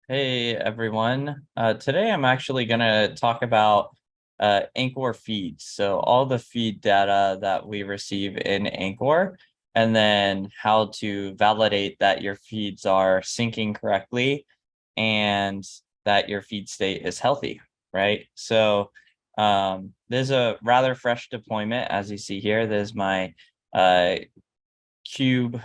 Hey everyone. Today I'm actually going to talk about Anchor feeds. So all the feed data that we receive in Anchor, and then how to validate that your feeds are syncing correctly and that your feed state is healthy, right? So there's a rather fresh deployment, as you see here. There's my uh, cube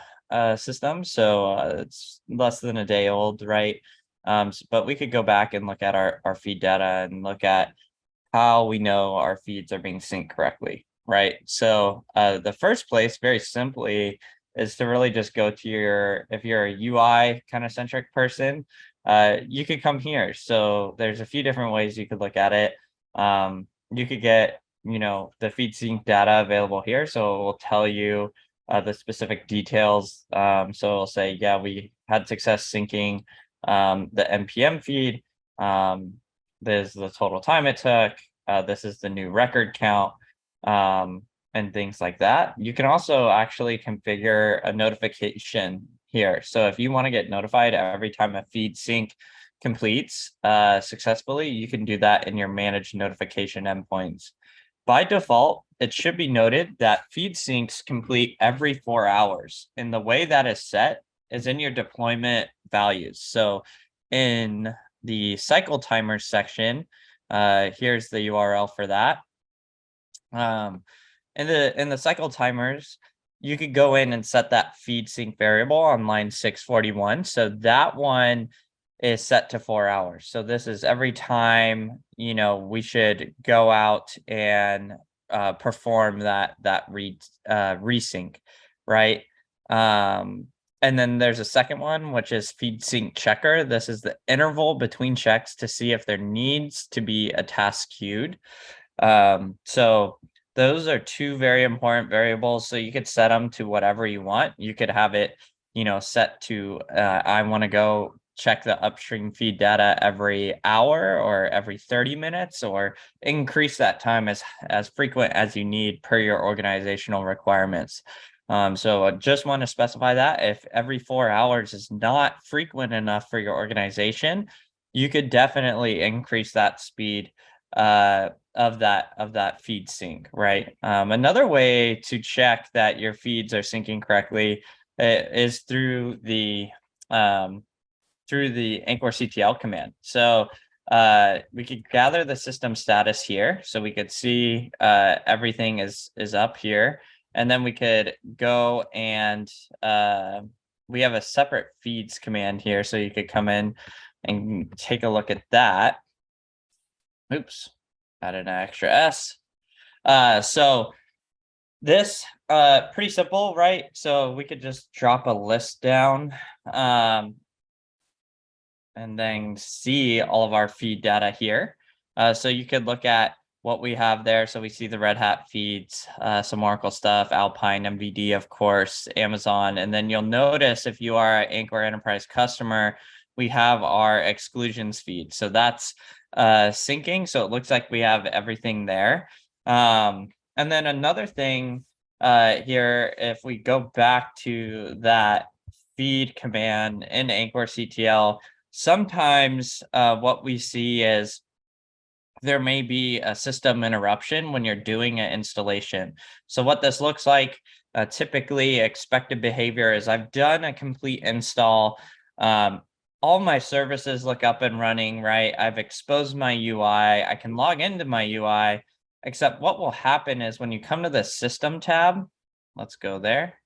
system. So it's less than a day old, right? But we could go back and look at our feed data and look at how we know our feeds are being synced correctly, right? So the first place, very simply, is to really just go to if you're a UI kind of centric person, you could come here. So there's a few different ways you could look at it. You could get, the feed sync data available here. So it will tell you the specific details. So it'll say, yeah, we had success syncing the NPM feed. There's the total time it took. This is the new record count, and things like that. You can also actually configure a notification here. So if you want to get notified every time a feed sync completes successfully, you can do that in your managed notification endpoints. By default, it should be noted that feed syncs complete every 4 hours. And the way that is set is in your deployment values. So in the cycle timers section, here's the URL for that. In the cycle timers, you could go in and set that feed sync variable on line 641. So that one is set to 4 hours. So this is every time, we should go out and perform that resync, right? And then there's a second one, which is feed sync checker. This is the interval between checks to see if there needs to be a task queued. So those are two very important variables. So you could set them to whatever you want. You could have it, set to I want to go check the upstream feed data every hour or every 30 minutes, or increase that time as frequent as you need per your organizational requirements. So I just want to specify that if every 4 hours is not frequent enough for your organization, you could definitely increase that speed of that feed sync, right? Another way to check that your feeds are syncing correctly is through the Anchor CTL command. So we could gather the system status here, so we could see everything is up here, and then we could go and we have a separate feeds command here, so you could come in and take a look at that. Oops, added an extra S. So this pretty simple, right? So we could just drop a list down and then see all of our feed data here. So you could look at what we have there. So we see the Red Hat feeds, some Oracle stuff, Alpine, MVD, of course, Amazon. And then you'll notice if you are an Anchor Enterprise customer, we have our exclusions feed. So that's syncing. So it looks like we have everything there. And then another thing here, if we go back to that feed command in Anchor CTL, sometimes what we see is there may be a system interruption when you're doing an installation. So what this looks like, typically expected behavior is I've done a complete install. All my services look up and running, right? I've exposed my UI. I can log into my UI, except what will happen is when you come to the system tab, let's go there.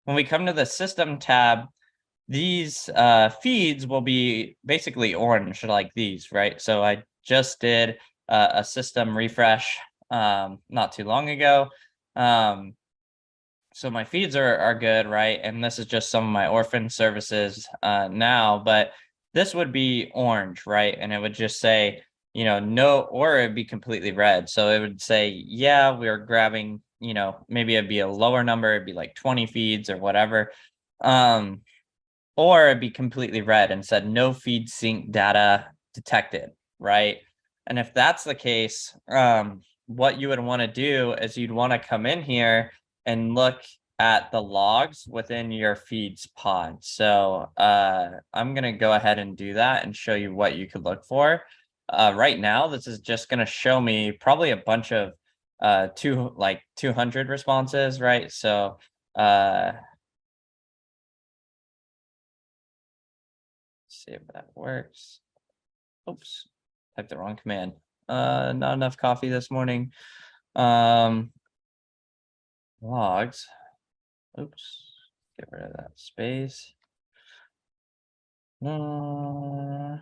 When we come to the system tab, these feeds will be basically orange like these, right? So I just did a system refresh not too long ago. So my feeds are good, right? And this is just some of my orphan services now, but this would be orange, right? And it would just say, no, or it'd be completely red. So it would say, yeah, we're grabbing, maybe it'd be a lower number, it'd be like 20 feeds or whatever. Or it'd be completely red and said no feed sync data detected, right? And if that's the case, what you would want to do is you'd want to come in here and look at the logs within your feeds pod. So I'm gonna go ahead and do that and show you what you could look for. Right now, this is just gonna show me probably a bunch of 200 responses, right? So see if that works. Oops, typed the wrong command. Not enough coffee this morning. Um, logs. Oops, get rid of that space. Uh,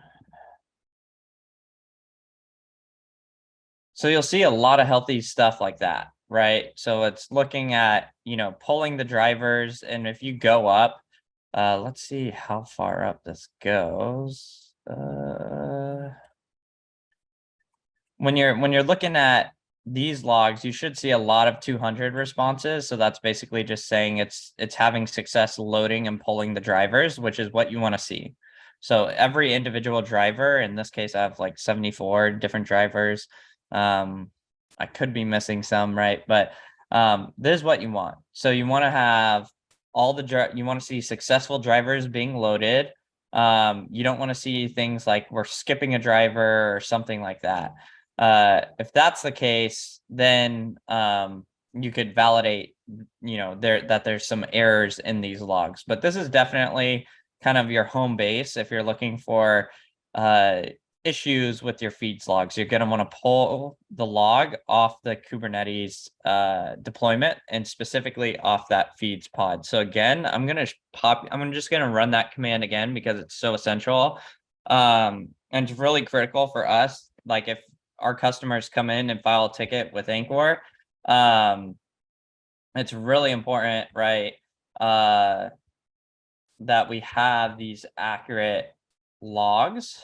So you'll see a lot of healthy stuff like that, right? So it's looking at, pulling the drivers, and if you go up, let's see how far up this goes. When you're looking at these logs, you should see a lot of 200 responses. So that's basically just saying it's having success loading and pulling the drivers, which is what you want to see. So every individual driver, in this case, I have like 74 different drivers. I could be missing some, right? But this is what you want. So you want to have you want to see successful drivers being loaded. You don't want to see things like we're skipping a driver or something like that. If that's the case, then you could validate, there's some errors in these logs. But this is definitely kind of your home base if you're looking for uh, issues with your feeds logs. You're going to want to pull the log off the Kubernetes deployment and specifically off that feeds pod. So again, I'm just going to run that command again because it's so essential. And it's really critical for us. Like if our customers come in and file a ticket with Anchor, it's really important, right? That we have these accurate logs.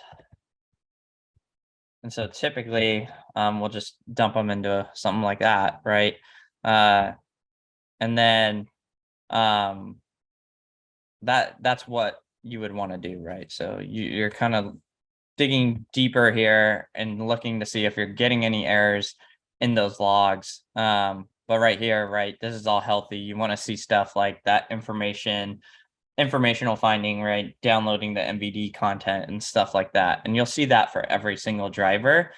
And so typically, we'll just dump them into something like that, right? And then that's what you would want to do, right? So you're kind of digging deeper here and looking to see if you're getting any errors in those logs. But right here, right, this is all healthy. You want to see stuff like that informational finding, right? Downloading the MVD content and stuff like that. And you'll see that for every single driver.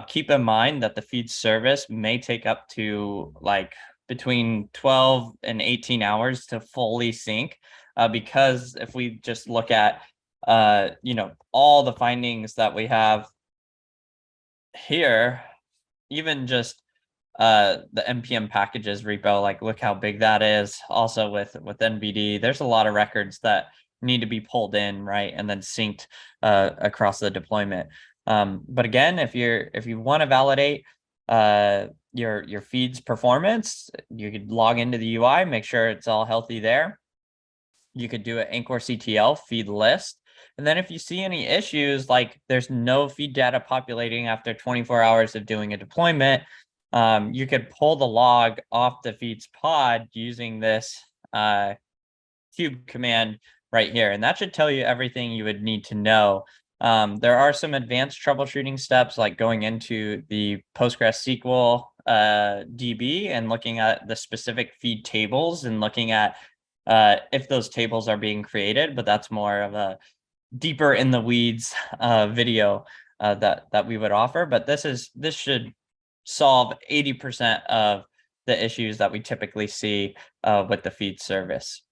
Keep in mind that the feed service may take up to like between 12 and 18 hours to fully sync. Because if we just look at, all the findings that we have here, even just the npm packages repo, like look how big that is. Also with nvd, there's a lot of records that need to be pulled in, right, and then synced across the deployment. But again, if you want to validate your feeds performance, you could log into the UI, make sure it's all healthy there. You could do an Anchor CTL feed list. And then if you see any issues, like there's no feed data populating after 24 hours of doing a deployment, you could pull the log off the feeds pod using this cube command right here. And that should tell you everything you would need to know. There are some advanced troubleshooting steps like going into the PostgreSQL DB and looking at the specific feed tables and looking at if those tables are being created, but that's more of a deeper in the weeds video that we would offer. But this should solve 80% of the issues that we typically see with the feed service.